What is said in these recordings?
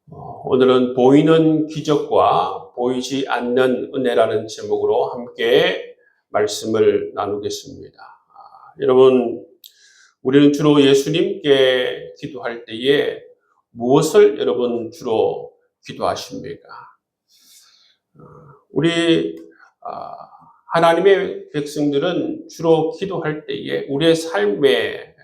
오늘은 보이는 기적과 보이지 않는 은혜라는 제목으로 함께 말씀을 나누겠습니다. 여러분, 우리는 주로 예수님께 기도할 때에 무엇을 여러분 주로 기도하십니까? 우리 하나님의 백성들은 주로 기도할 때에 우리의 삶의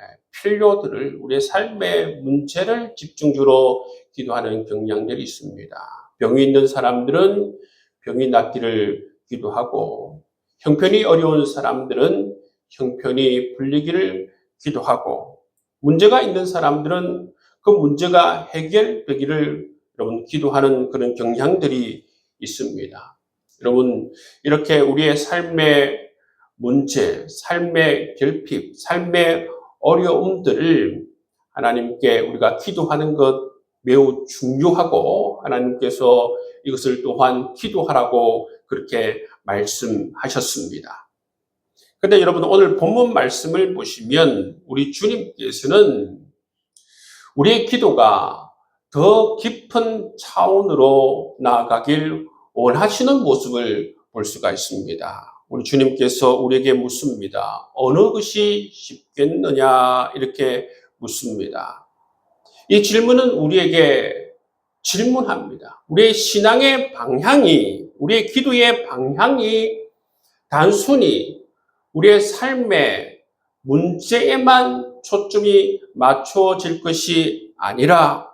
필요들을, 우리의 삶의 문제를 집중적으로 기도하는 경향들이 있습니다. 병이 있는 사람들은 병이 낫기를 기도하고, 형편이 어려운 사람들은 형편이 풀리기를 기도하고, 문제가 있는 사람들은 그 문제가 해결되기를 여러분 기도하는 그런 경향들이 있습니다. 여러분, 이렇게 우리의 삶의 문제, 삶의 결핍, 삶의 어려움들을 하나님께 우리가 기도하는 것 매우 중요하고, 하나님께서 이것을 또한 기도하라고 그렇게 말씀하셨습니다. 그런데 여러분, 오늘 본문 말씀을 보시면 우리 주님께서는 우리의 기도가 더 깊은 차원으로 나아가길 원하시는 모습을 볼 수가 있습니다. 우리 주님께서 우리에게 묻습니다. 어느 것이 쉽겠느냐 이렇게 묻습니다. 이 질문은 우리에게 질문합니다. 우리의 신앙의 방향이, 우리의 기도의 방향이 단순히 우리의 삶의 문제에만 초점이 맞춰질 것이 아니라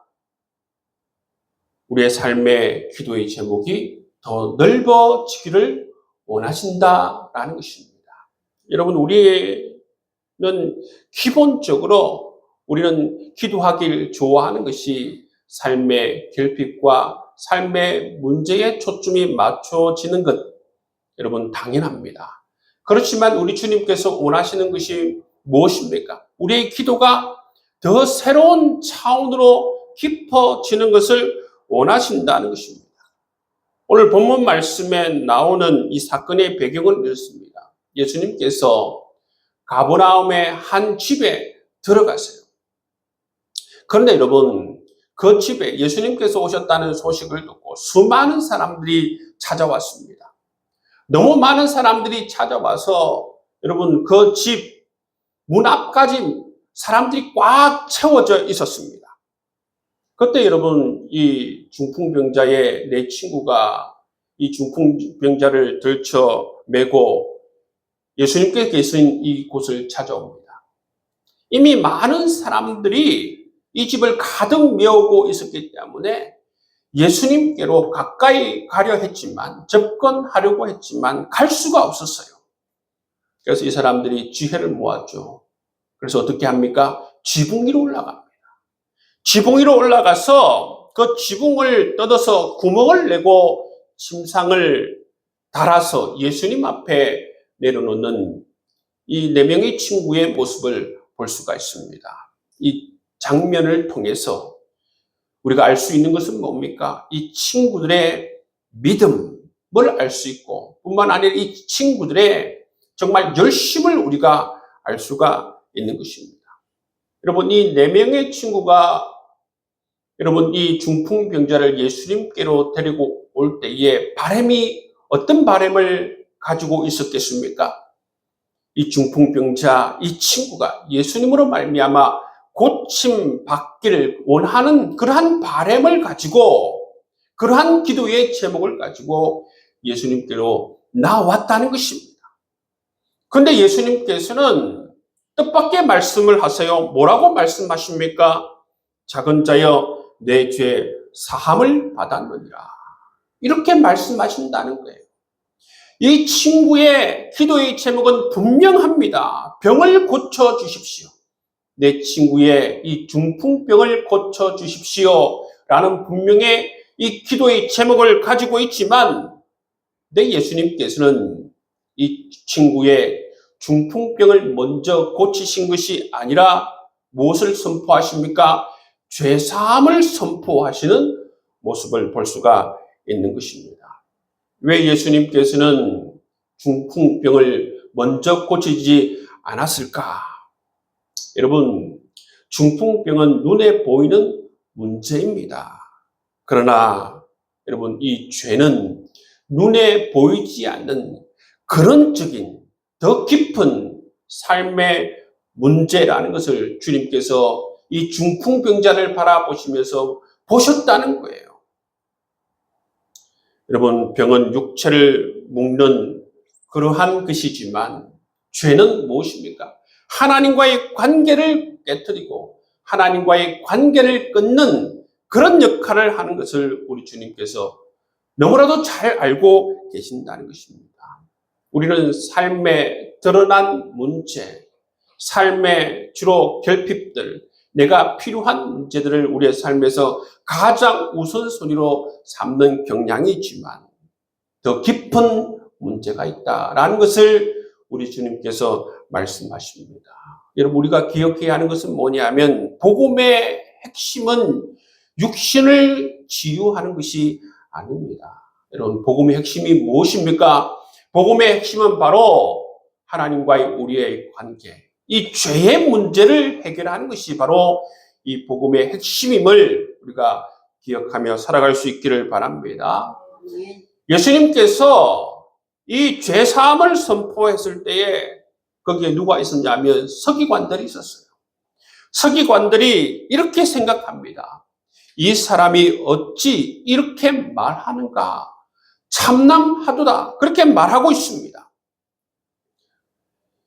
우리의 삶의 기도의 제목이 더 넓어지기를 원하신다라는 것입니다. 여러분, 우리는 기본적으로 우리는 기도하길 좋아하는 것이 삶의 결핍과 삶의 문제에 초점이 맞춰지는 것, 여러분 당연합니다. 그렇지만 우리 주님께서 원하시는 것이 무엇입니까? 우리의 기도가 더 새로운 차원으로 깊어지는 것을 원하신다는 것입니다. 오늘 본문 말씀에 나오는 이 사건의 배경은 이렇습니다. 예수님께서 가버나움의 한 집에 들어가세요. 그런데 여러분, 그 집에 예수님께서 오셨다는 소식을 듣고 수많은 사람들이 찾아왔습니다. 너무 많은 사람들이 찾아와서 여러분, 그 집 문 앞까지 사람들이 꽉 채워져 있었습니다. 그때 여러분, 이 중풍병자의 내 친구가 이 중풍병자를 들쳐 메고 예수님께 계신 이곳을 찾아옵니다. 이미 많은 사람들이 이 집을 가득 메우고 있었기 때문에 예수님께로 가까이 가려 했지만, 접근하려고 했지만 갈 수가 없었어요. 그래서 이 사람들이 지혜를 모았죠. 그래서 어떻게 합니까? 지붕 위로 올라갑니다. 지붕 위로 올라가서 그 지붕을 뜯어서 구멍을 내고 침상을 달아서 예수님 앞에 내려놓는 이 4명의 친구의 모습을 볼 수가 있습니다. 이 장면을 통해서 우리가 알 수 있는 것은 뭡니까? 이 친구들의 믿음을 알 수 있고, 뿐만 아니라 이 친구들의 정말 열심을 우리가 알 수가 있는 것입니다. 여러분, 이 4명의 친구가 여러분, 이 중풍병자를 예수님께로 데리고 올 때에 바람이 어떤 바람을 가지고 있었겠습니까? 이 중풍병자, 이 친구가 예수님으로 말미암아 고침 받기를 원하는 그러한 바람을 가지고, 그러한 기도의 제목을 가지고 예수님께로 나왔다는 것입니다. 그런데 예수님께서는 뜻밖의 말씀을 하세요. 뭐라고 말씀하십니까? 작은 자여, 내 죄 사함을 받았느니라. 이렇게 말씀하신다는 거예요. 이 친구의 기도의 제목은 분명합니다. 병을 고쳐주십시오. 내 친구의 이 중풍병을 고쳐주십시오. 라는 분명의 이 기도의 제목을 가지고 있지만, 내 예수님께서는 이 친구의 중풍병을 먼저 고치신 것이 아니라 무엇을 선포하십니까? 죄사함을 선포하시는 모습을 볼 수가 있는 것입니다. 왜 예수님께서는 중풍병을 먼저 고치지 않았을까? 여러분, 중풍병은 눈에 보이는 문제입니다. 그러나 여러분, 이 죄는 눈에 보이지 않는 근원적인 더 깊은 삶의 문제라는 것을 주님께서 이 중풍병자를 바라보시면서 보셨다는 거예요. 여러분, 병은 육체를 묶는 그러한 것이지만 죄는 무엇입니까? 하나님과의 관계를 깨뜨리고 하나님과의 관계를 끊는 그런 역할을 하는 것을 우리 주님께서 너무나도 잘 알고 계신다는 것입니다. 우리는 삶에 드러난 문제, 삶의 주로 결핍들, 내가 필요한 문제들을 우리의 삶에서 가장 우선순위로 삼는 경향이 있지만 더 깊은 문제가 있다라는 것을 우리 주님께서 말씀하십니다. 여러분, 우리가 기억해야 하는 것은 뭐냐면 복음의 핵심은 육신을 치유하는 것이 아닙니다. 여러분, 복음의 핵심이 무엇입니까? 복음의 핵심은 바로 하나님과의 우리의 관계, 이 죄의 문제를 해결하는 것이 바로 이 복음의 핵심임을 우리가 기억하며 살아갈 수 있기를 바랍니다. 예수님께서 이 죄사함을 선포했을 때에 거기에 누가 있었냐면 서기관들이 있었어요. 서기관들이 이렇게 생각합니다. 이 사람이 어찌 이렇게 말하는가? 참남하도다. 그렇게 말하고 있습니다.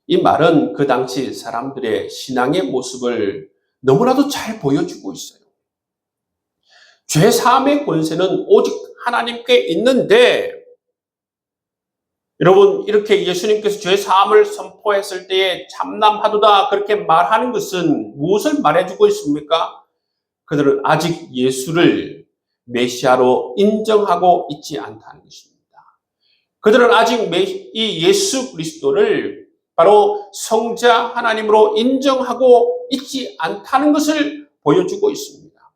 이 말은 그 당시 사람들의 신앙의 모습을 너무나도 잘 보여주고 있어요. 죄사함의 권세는 오직 하나님께 있는데, 여러분, 이렇게 예수님께서 죄사함을 선포했을 때에 참남하도다 그렇게 말하는 것은 무엇을 말해주고 있습니까? 그들은 아직 예수를 메시아로 인정하고 있지 않다는 것입니다. 그들은 아직 이 예수 그리스도를 바로 성자 하나님으로 인정하고 있지 않다는 것을 보여주고 있습니다.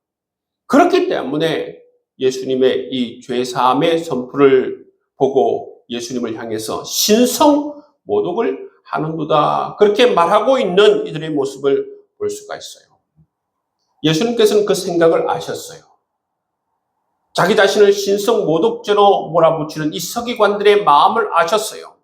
그렇기 때문에 예수님의 이 죄사함의 선포를 보고 예수님을 향해서 신성 모독을 하는도다 그렇게 말하고 있는 이들의 모습을 볼 수가 있어요. 예수님께서는 그 생각을 아셨어요. 자기 자신을 신성 모독죄로 몰아붙이는 이 서기관들의 마음을 아셨어요.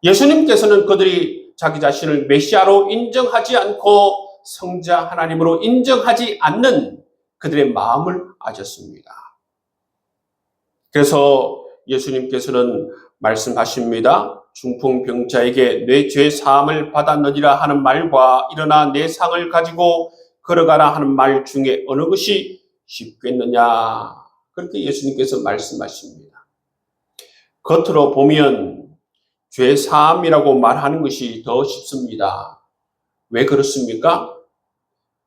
예수님께서는 그들이 자기 자신을 메시아로 인정하지 않고 성자 하나님으로 인정하지 않는 그들의 마음을 아셨습니다. 그래서 예수님께서는 말씀하십니다. 중풍병자에게 내 죄 사함을 받았느니라 하는 말과 일어나 내 상을 가지고 걸어가라 하는 말 중에 어느 것이 쉽겠느냐? 그렇게 예수님께서 말씀하십니다. 겉으로 보면 죄 사함이라고 말하는 것이 더 쉽습니다. 왜 그렇습니까?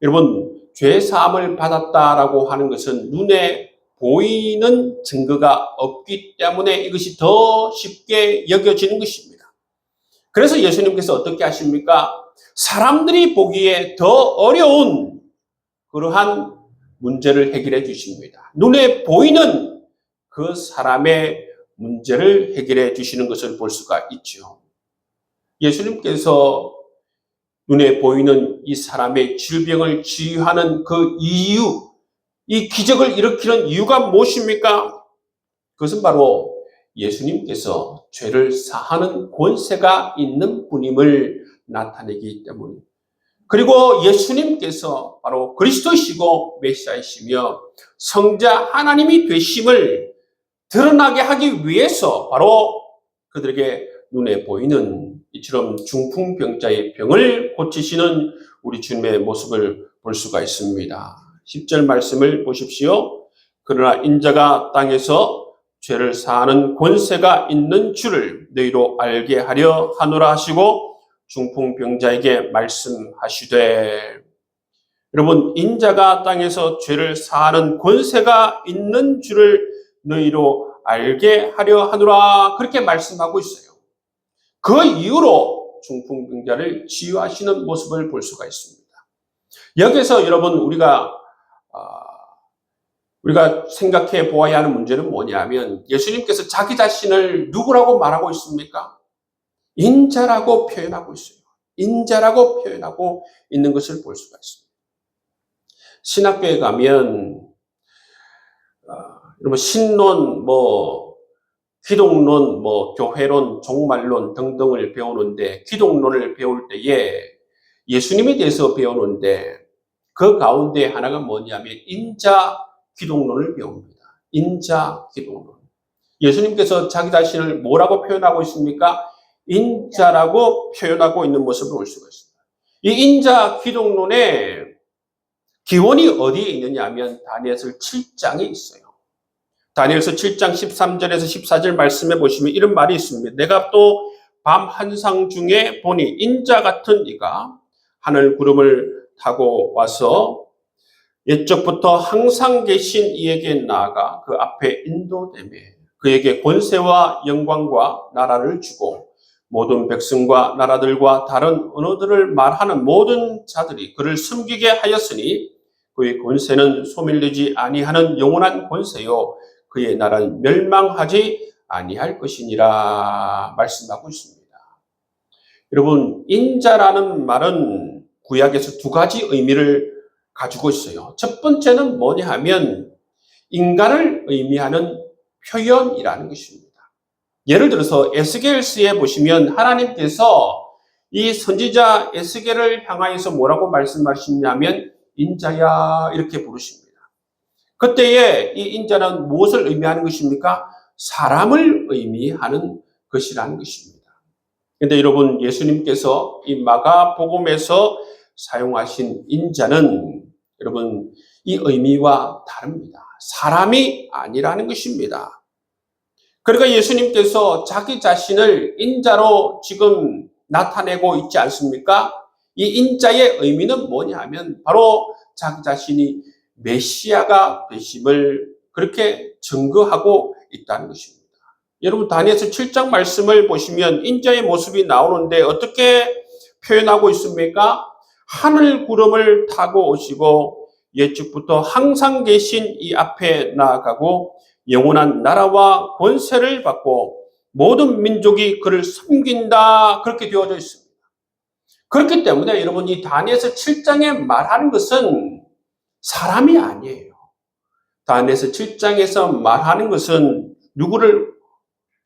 여러분, 죄 사함을 받았다라고 하는 것은 눈에 보이는 증거가 없기 때문에 이것이 더 쉽게 여겨지는 것입니다. 그래서 예수님께서 어떻게 하십니까? 사람들이 보기에 더 어려운 그러한 문제를 해결해 주십니다. 눈에 보이는 그 사람의 문제를 해결해 주시는 것을 볼 수가 있죠. 예수님께서 눈에 보이는 이 사람의 질병을 치유하는 그 이유, 이 기적을 일으키는 이유가 무엇입니까? 그것은 바로 예수님께서 죄를 사하는 권세가 있는 분임을 나타내기 때문입니다. 그리고 예수님께서 바로 그리스도시고 메시아이시며 성자 하나님이 되심을 드러나게 하기 위해서 바로 그들에게 눈에 보이는 이처럼 중풍병자의 병을 고치시는 우리 주님의 모습을 볼 수가 있습니다. 10절 말씀을 보십시오. 그러나 인자가 땅에서 죄를 사하는 권세가 있는 줄을 너희로 알게 하려 하노라 하시고 중풍병자에게 말씀하시되, 여러분, 인자가 땅에서 죄를 사하는 권세가 있는 줄을 너희로 알게 하려 하노라 그렇게 말씀하고 있어요. 그 이유로 중풍병자를 치유하시는 모습을 볼 수가 있습니다. 여기서 여러분 우리가 생각해 보아야 하는 문제는 뭐냐면 예수님께서 자기 자신을 누구라고 말하고 있습니까? 인자라고 표현하고 있어요. 인자라고 표현하고 있는 것을 볼 수가 있습니다. 신학교에 가면 여러분 신론, 기독론, 교회론, 종말론 등등을 배우는데 기독론을 배울 때에 예수님에 대해서 배우는데 그 가운데 하나가 뭐냐면 인자 기독론을 배웁니다. 인자 기독론. 예수님께서 자기 자신을 뭐라고 표현하고 있습니까? 인자라고 표현하고 있는 모습을 볼 수가 있습니다. 이 인자 기독론의 기원이 어디에 있느냐 하면 다니엘서 7장에 있어요. 다니엘서 7장 13절에서 14절 말씀해 보시면 이런 말이 있습니다. 내가 또 밤 한상 중에 보니 인자 같은 이가 하늘 구름을 타고 와서 옛적부터 항상 계신 이에게 나아가 그 앞에 인도되며 그에게 권세와 영광과 나라를 주고 모든 백성과 나라들과 다른 언어들을 말하는 모든 자들이 그를 섬기게 하였으니 그의 권세는 소멸되지 아니하는 영원한 권세요 그의 나라는 멸망하지 아니할 것이니라 말씀하고 있습니다. 여러분 인자라는 말은 구약에서 두 가지 의미를 가지고 있어요. 첫 번째는 뭐냐 하면 인간을 의미하는 표현이라는 것입니다. 예를 들어서 에스겔서에 보시면 하나님께서 이 선지자 에스겔을 향하여서 뭐라고 말씀하시냐면 인자야 이렇게 부르십니다. 그때에 이 인자는 무엇을 의미하는 것입니까? 사람을 의미하는 것이라는 것입니다. 그런데 여러분 예수님께서 이 마가복음에서 사용하신 인자는 여러분 이 의미와 다릅니다. 사람이 아니라는 것입니다. 그러니까 예수님께서 자기 자신을 인자로 지금 나타내고 있지 않습니까? 이 인자의 의미는 뭐냐 하면 바로 자기 자신이 메시아가 되심을 그렇게 증거하고 있다는 것입니다. 여러분 다니엘서 7장 말씀을 보시면 인자의 모습이 나오는데 어떻게 표현하고 있습니까? 하늘 구름을 타고 오시고 옛적부터 항상 계신 이 앞에 나아가고 영원한 나라와 권세를 받고 모든 민족이 그를 섬긴다 그렇게 되어져 있습니다. 그렇기 때문에 여러분 이 다니엘서 7장에 말하는 것은 사람이 아니에요. 다니엘서 7장에서 말하는 것은 누구를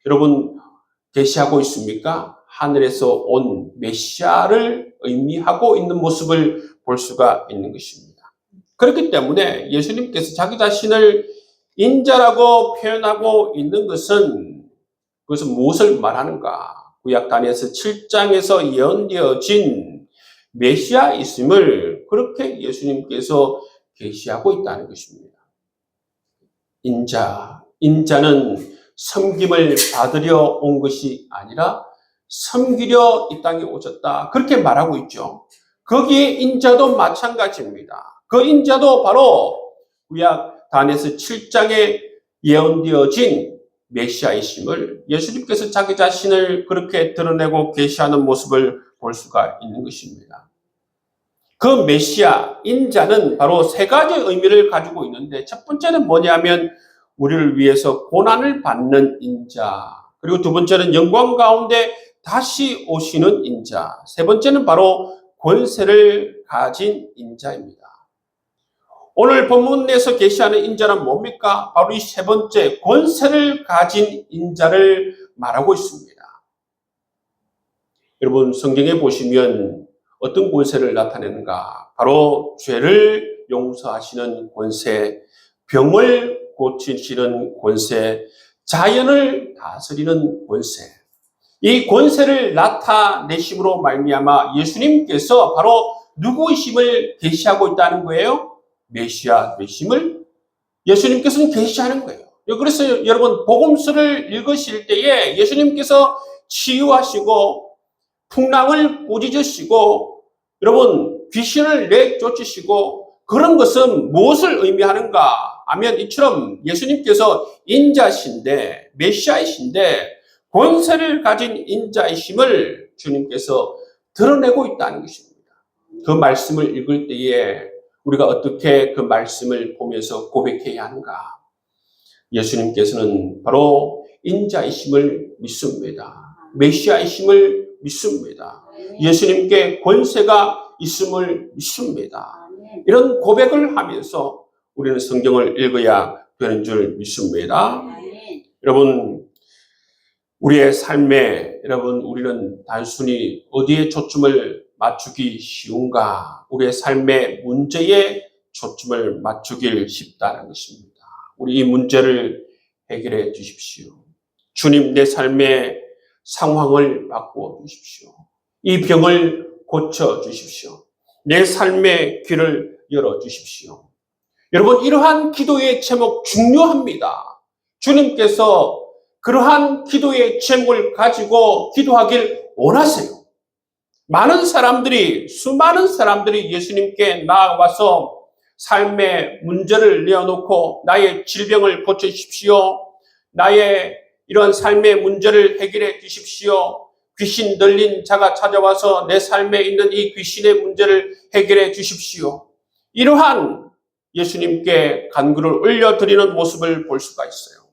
여러분 계시하고 있습니까? 하늘에서 온 메시아를 의미하고 있는 모습을 볼 수가 있는 것입니다. 그렇기 때문에 예수님께서 자기 자신을 인자라고 표현하고 있는 것은 그것은 무엇을 말하는가? 구약 다니엘서 7장에서 예언되어진 메시아 있음을 그렇게 예수님께서 계시하고 있다는 것입니다. 인자는 섬김을 받으려 온 것이 아니라 섬기려 이 땅에 오셨다. 그렇게 말하고 있죠. 거기에 인자도 마찬가지입니다. 그 인자도 바로 구약 다니엘서 7장에 예언되어진 메시아이심을 예수님께서 자기 자신을 그렇게 드러내고 계시하는 모습을 볼 수가 있는 것입니다. 그 메시아, 인자는 바로 세 가지 의미를 가지고 있는데 첫 번째는 뭐냐면 우리를 위해서 고난을 받는 인자, 그리고 두 번째는 영광 가운데 다시 오시는 인자, 세 번째는 바로 권세를 가진 인자입니다. 오늘 본문에서 계시하는 인자는 뭡니까? 바로 이 세 번째 권세를 가진 인자를 말하고 있습니다. 여러분 성경에 보시면 어떤 권세를 나타내는가? 바로 죄를 용서하시는 권세, 병을 고치시는 권세, 자연을 다스리는 권세. 이 권세를 나타내심으로 말미암아 예수님께서 바로 누구이심을 계시하고 있다는 거예요? 메시아 되심을 예수님께서는 계시하는 거예요. 그래서 여러분 복음서를 읽으실 때에 예수님께서 치유하시고 풍랑을 꾸짖으시고 여러분 귀신을 내쫓으시고 그런 것은 무엇을 의미하는가 하면 이처럼 예수님께서 인자신데 메시아이신데 권세를 가진 인자이심을 주님께서 드러내고 있다는 것입니다. 그 말씀을 읽을 때에 우리가 어떻게 그 말씀을 보면서 고백해야 하는가? 예수님께서는 바로 인자이심을 믿습니다. 메시아이심을 믿습니다. 예수님께 권세가 있음을 믿습니다. 이런 고백을 하면서 우리는 성경을 읽어야 되는 줄 믿습니다. 여러분, 우리의 삶에 우리는 단순히 어디에 초점을 맞추기 쉬운가? 우리의 삶의 문제에 초점을 맞추길 쉽다는 것입니다. 우리 이 문제를 해결해 주십시오. 주님, 내 삶의 상황을 바꾸어 주십시오. 이 병을 고쳐 주십시오. 내 삶의 길을 열어 주십시오. 여러분, 이러한 기도의 제목 중요합니다. 주님께서 그러한 기도의 제목을 가지고 기도하길 원하세요. 수많은 사람들이 예수님께 나와서 삶의 문제를 내어놓고 나의 질병을 고쳐주십시오. 나의 이런 삶의 문제를 해결해 주십시오. 귀신 들린 자가 찾아와서 내 삶에 있는 이 귀신의 문제를 해결해 주십시오. 이러한 예수님께 간구를 올려드리는 모습을 볼 수가 있어요.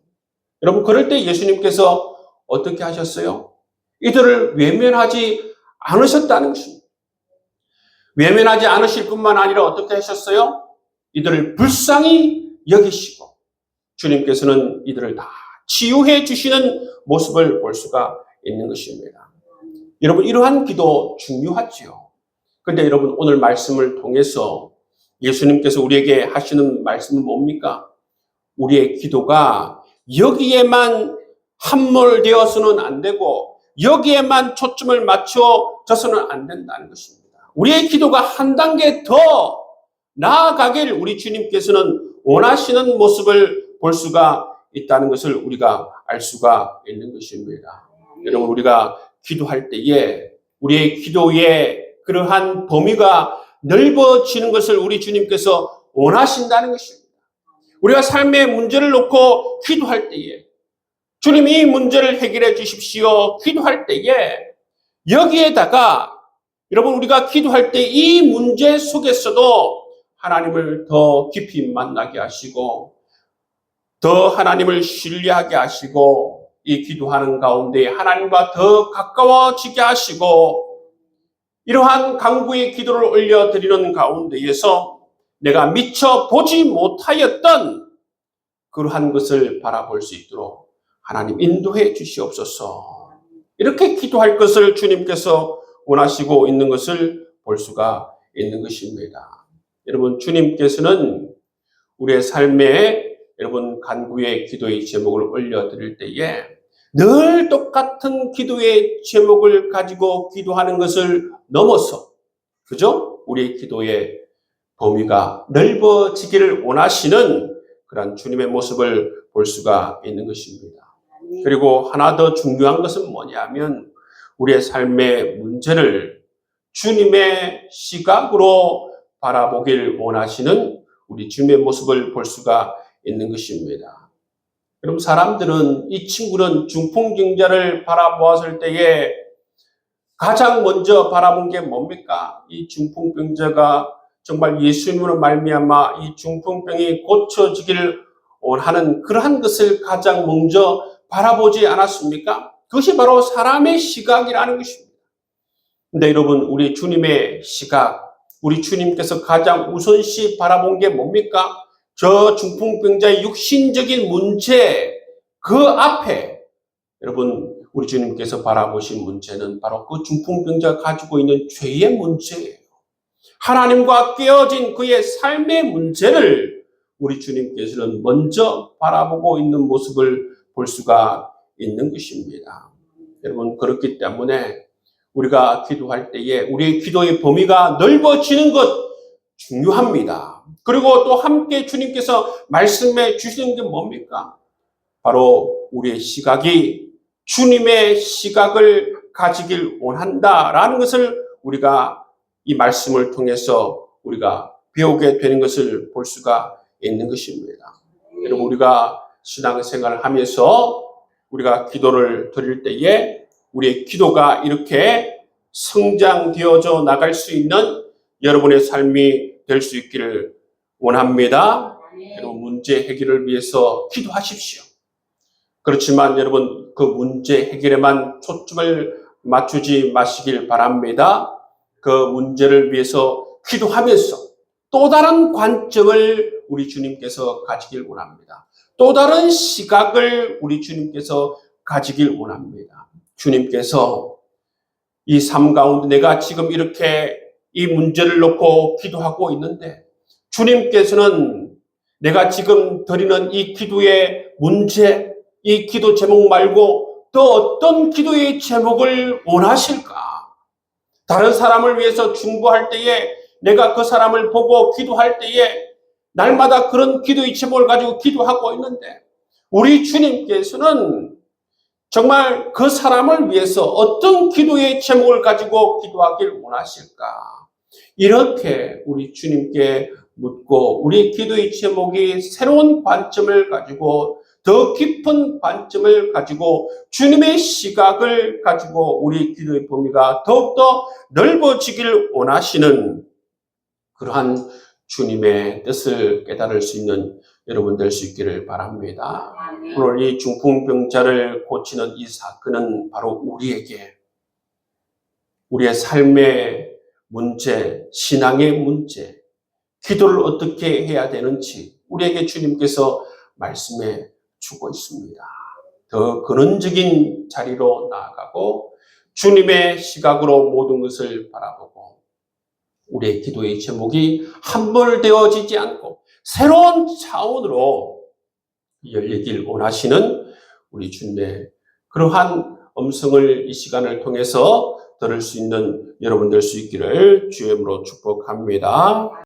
여러분, 그럴 때 예수님께서 어떻게 하셨어요? 이들을 외면하지 않으셨다는 것입니다. 외면하지 않으실 뿐만 아니라 어떻게 하셨어요? 이들을 불쌍히 여기시고 주님께서는 이들을 다 치유해 주시는 모습을 볼 수가 있는 것입니다. 여러분, 이러한 기도 중요하지요. 그런데 여러분, 오늘 말씀을 통해서 예수님께서 우리에게 하시는 말씀은 뭡니까? 우리의 기도가 여기에만 함몰되어서는 안 되고 여기에만 초점을 맞춰져서는 안 된다는 것입니다. 우리의 기도가 한 단계 더 나아가길 우리 주님께서는 원하시는 모습을 볼 수가 있다는 것을 우리가 알 수가 있는 것입니다. 여러분, 우리가 기도할 때에 우리의 기도의 그러한 범위가 넓어지는 것을 우리 주님께서 원하신다는 것입니다. 우리가 삶의 문제를 놓고 기도할 때에 주님, 이 문제를 해결해 주십시오. 기도할 때에 여기에다가 여러분, 우리가 기도할 때 이 문제 속에서도 하나님을 더 깊이 만나게 하시고 더 하나님을 신뢰하게 하시고 이 기도하는 가운데 하나님과 더 가까워지게 하시고 이러한 간구의 기도를 올려드리는 가운데에서 내가 미처 보지 못하였던 그러한 것을 바라볼 수 있도록 하나님 인도해 주시옵소서. 이렇게 기도할 것을 주님께서 원하시고 있는 것을 볼 수가 있는 것입니다. 여러분, 주님께서는 우리의 삶에 여러분 간구의 기도의 제목을 올려드릴 때에 늘 똑같은 기도의 제목을 가지고 기도하는 것을 넘어서, 그죠? 우리의 기도의 범위가 넓어지기를 원하시는 그런 주님의 모습을 볼 수가 있는 것입니다. 그리고 하나 더 중요한 것은 뭐냐면 우리의 삶의 문제를 주님의 시각으로 바라보길 원하시는 우리 주님의 모습을 볼 수가 있는 것입니다. 여러분, 사람들은 이 친구는 중풍병자를 바라보았을 때에 가장 먼저 바라본 게 뭡니까? 이 중풍병자가 정말 예수님으로 말미암아 이 중풍병이 고쳐지기를 원하는 그러한 것을 가장 먼저 바라보지 않았습니까? 그것이 바로 사람의 시각이라는 것입니다. 근데 여러분, 우리 주님의 시각, 우리 주님께서 가장 우선시 바라본 게 뭡니까? 저 중풍병자의 육신적인 문제, 그 앞에 여러분, 우리 주님께서 바라보신 문제는 바로 그 중풍병자가 가지고 있는 죄의 문제예요. 하나님과 깨어진 그의 삶의 문제를 우리 주님께서는 먼저 바라보고 있는 모습을 볼 수가 있는 것입니다. 여러분, 그렇기 때문에 우리가 기도할 때에 우리의 기도의 범위가 넓어지는 것 중요합니다. 그리고 또 함께 주님께서 말씀해 주시는 게 뭡니까? 바로 우리의 시각이 주님의 시각을 가지길 원한다라는 것을 우리가 이 말씀을 통해서 우리가 배우게 되는 것을 볼 수가 있는 것입니다. 여러분, 우리가 신앙생활을 하면서 우리가 기도를 드릴 때에 우리의 기도가 이렇게 성장되어져 나갈 수 있는 여러분의 삶이 될 수 있기를 원합니다. 여러분, 문제 해결을 위해서 기도하십시오. 그렇지만 여러분, 그 문제 해결에만 초점을 맞추지 마시길 바랍니다. 그 문제를 위해서 기도하면서 또 다른 관점을 우리 주님께서 가지길 원합니다. 또 다른 시각을 우리 주님께서 가지길 원합니다. 주님께서 이 삶 가운데 내가 지금 이렇게 이 문제를 놓고 기도하고 있는데 주님께서는 내가 지금 드리는 이 기도의 문제, 이 기도 제목 말고 또 어떤 기도의 제목을 원하실까? 다른 사람을 위해서 중보할 때에 내가 그 사람을 보고 기도할 때에 날마다 그런 기도의 제목을 가지고 기도하고 있는데 우리 주님께서는 정말 그 사람을 위해서 어떤 기도의 제목을 가지고 기도하길 원하실까? 이렇게 우리 주님께 묻고 우리 기도의 제목이 새로운 관점을 가지고 더 깊은 관점을 가지고 주님의 시각을 가지고 우리 기도의 범위가 더욱더 넓어지길 원하시는 그러한 주님의 뜻을 깨달을 수 있는 여러분 될 수 있기를 바랍니다. 오늘 이 중풍병자를 고치는 이 사건은 바로 우리에게 우리의 삶의 문제, 신앙의 문제, 기도를 어떻게 해야 되는지 우리에게 주님께서 말씀해 주고 있습니다. 더 근원적인 자리로 나아가고 주님의 시각으로 모든 것을 바라보고 우리의 기도의 제목이 함몰되어지지 않고 새로운 차원으로 열리길 원하시는 우리 주님의 그러한 음성을 이 시간을 통해서 들을 수 있는 여러분 될 수 있기를 주의 이름으로 축복합니다.